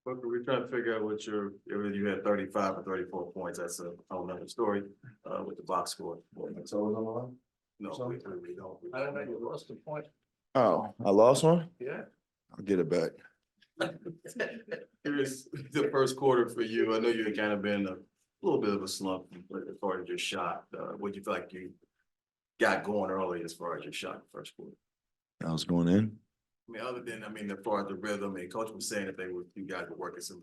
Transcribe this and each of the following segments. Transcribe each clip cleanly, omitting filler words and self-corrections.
Booker, we're trying to figure out what if you had 35 or 34 points. That's a whole nother story with the box score. So on the line? No, So- we don't. I don't know, you lost a point. Oh, I lost one? Yeah. I'll get it back. Here's the first quarter for you. I know you had kind of been a little bit of a slump as far as your shot. What do you feel like you got going early as far as your shot in the first quarter? I was going in. I mean, other than, as far as the rhythm, and coach was saying that you guys were working some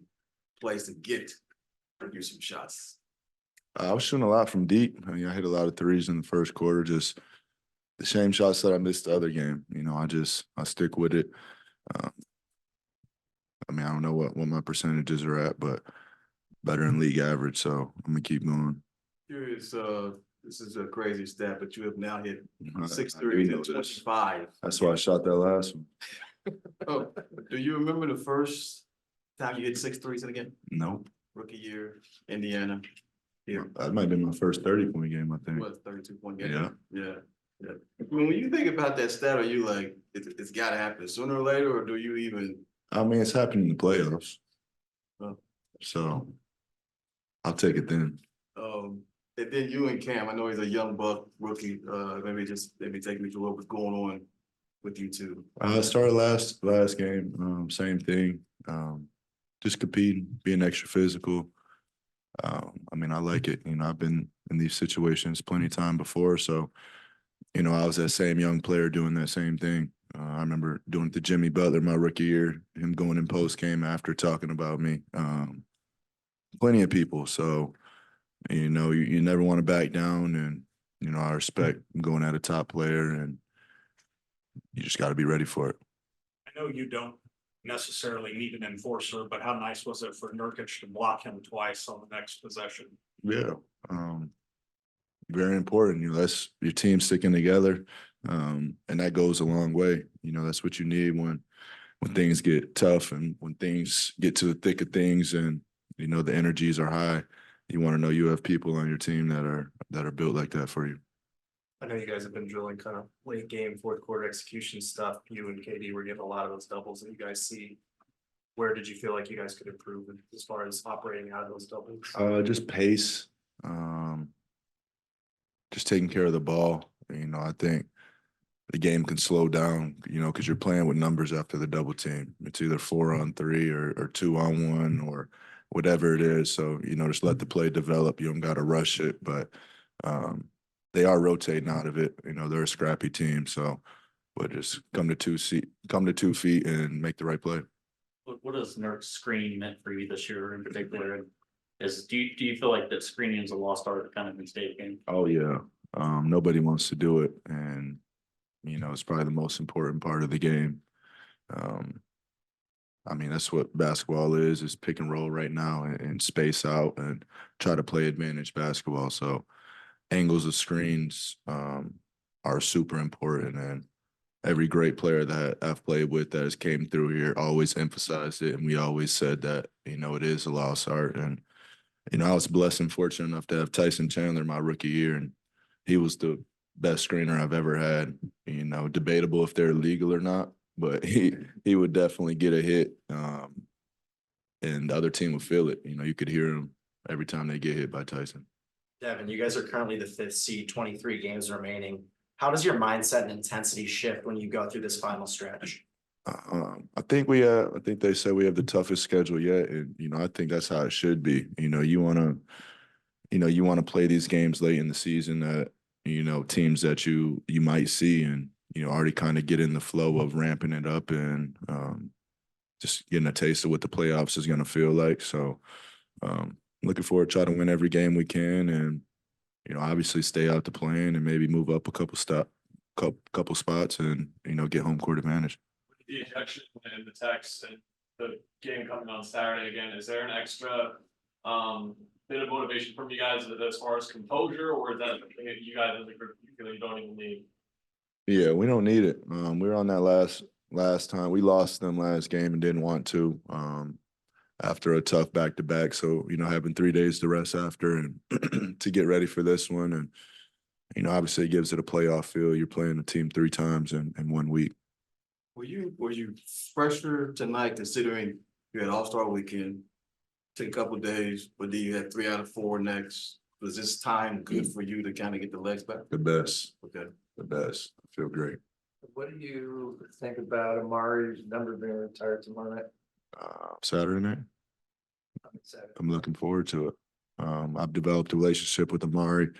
plays to get you some shots. I was shooting a lot from deep. I mean, I hit a lot of threes in the first quarter, just the same shots that I missed the other game. You know, I stick with it. I mean, I don't know what my percentages are at, but better than league average. So I'm gonna keep going. Curious, this is a crazy stat, but you have now hit I 6 do threes know and this. 25. That's why I shot that last one. Oh, do you remember the first time you hit 6 threes in a game? Nope. Rookie year, Indiana. Yeah, That might have been my first 30-point game, I think. what, 32-point game? Yeah. Yeah. I mean, when you think about that stat, are you like, it's gotta happen sooner or later, or do you even? I mean, it's happened in the playoffs. Oh. So I'll take it then. And then you and Cam, I know he's a young buck rookie, maybe take me through what was going on with you two. I started last game, same thing. Just competing, being extra physical. I mean, I like it. You know, I've been in these situations plenty of time before. So, you know, I was that same young player doing that same thing. I remember doing it to Jimmy Butler my rookie year, him going in post game after talking about me. Plenty of people. So, you know, you never want to back down. And, you know, I respect going at a top player, and you just got to be ready for it. I know you don't necessarily need an enforcer, but how nice was it for Nurkic to block him twice on the next possession? Yeah. Very important. You know, that's your team sticking together. And that goes a long way. You know, that's what you need when things get tough and when things get to the thick of things and, you know, the energies are high. You want to know you have people on your team that are built like that for you. I know you guys have been drilling kind of late game, fourth quarter execution stuff. You and KD were getting a lot of those doubles that you guys see. Where did you feel like you guys could improve as far as operating out of those doubles? Just pace, just taking care of the ball. You know, I think the game can slow down, you know, because you're playing with numbers after the double team. It's either 4-on-3 or 2-on-1 or whatever it is. So, you know, just let the play develop. You don't got to rush it, but they are rotating out of it. You know, they're a scrappy team. So, but just come to 2 feet and make the right play. What does Nurk's screen meant for you this year in particular? Do you feel like that screening is a lost art kind of in state game? Oh yeah. Nobody wants to do it. And, you know, it's probably the most important part of the game. I mean, that's what basketball is pick and roll right now and space out and try to play advantage basketball. So angles of screens are super important. And every great player that I've played with that has came through here always emphasized it. And we always said that, you know, it is a lost art. And, you know, I was blessed and fortunate enough to have Tyson Chandler my rookie year. And he was the best screener I've ever had. You know, debatable if they're legal or not, but he would definitely get a hit. And the other team would feel it. You know, you could hear him every time they get hit by Tyson. Devin, you guys are currently the 5th seed, 23 games remaining. How does your mindset and intensity shift when you go through this final stretch? I think they said we have the toughest schedule yet, and you know I think that's how it should be. You know, you want to play these games late in the season that you know teams that you might see, and you know already kind of get in the flow of ramping it up and just getting a taste of what the playoffs is going to feel like. So, looking forward to try to win every game we can, and you know obviously stay out the play-in and maybe move up a couple spots, and you know get home court advantage. The ejection and the text and the game coming on Saturday again, is there an extra bit of motivation from you guys as far as composure, or is that something that you guys as a group you feel you don't even need? Yeah, we don't need it. We were on that last time. We lost them last game and didn't want to after a tough back-to-back. So, you know, having 3 days to rest after and to get ready for this one. And, you know, obviously it gives it a playoff feel. You're playing a team 3 times in 1 week. Were you fresher tonight considering You had All-Star Weekend, took a couple days, but then you had 3 out of 4 next. Was this time good for you to kind of get the legs back? The best, Okay. the best. I feel great. What do you think about Amari's number being retired tomorrow night? Saturday night, I'm excited. I'm looking forward to it. I've developed a relationship with Amari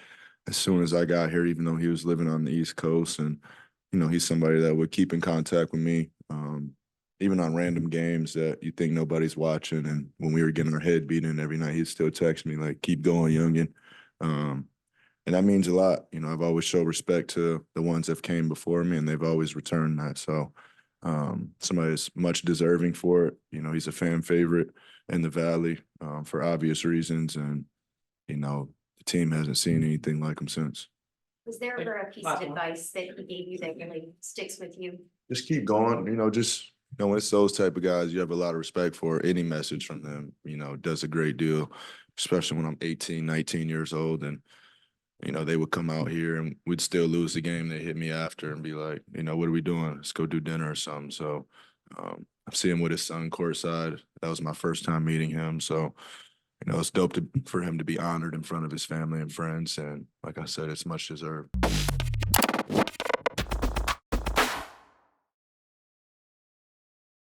as soon as I got here, even though he was living on the East Coast, and you know, he's somebody that would keep in contact with me, even on random games that you think nobody's watching. And when we were getting our head beaten every night, he'd still text me like, "Keep going, youngin." And that means a lot. You know, I've always showed respect to the ones that came before me, and they've always returned that. So somebody that's much deserving for it. You know, he's a fan favorite in the Valley for obvious reasons, and you know, the team hasn't seen anything like him since. Was there ever a piece of advice that he gave you that really sticks with you? Just keep going. You know, just you know, it's those type of guys you have a lot of respect for. Any message from them, you know, does a great deal, especially when I'm 18, 19 years old. And, you know, they would come out here and we'd still lose the game. They hit me after and be like, you know, what are we doing? Let's go do dinner or something. So I see him with his son courtside. That was my first time meeting him. So, you know, it's dope for him to be honored in front of his family and friends. And like I said, it's much deserved.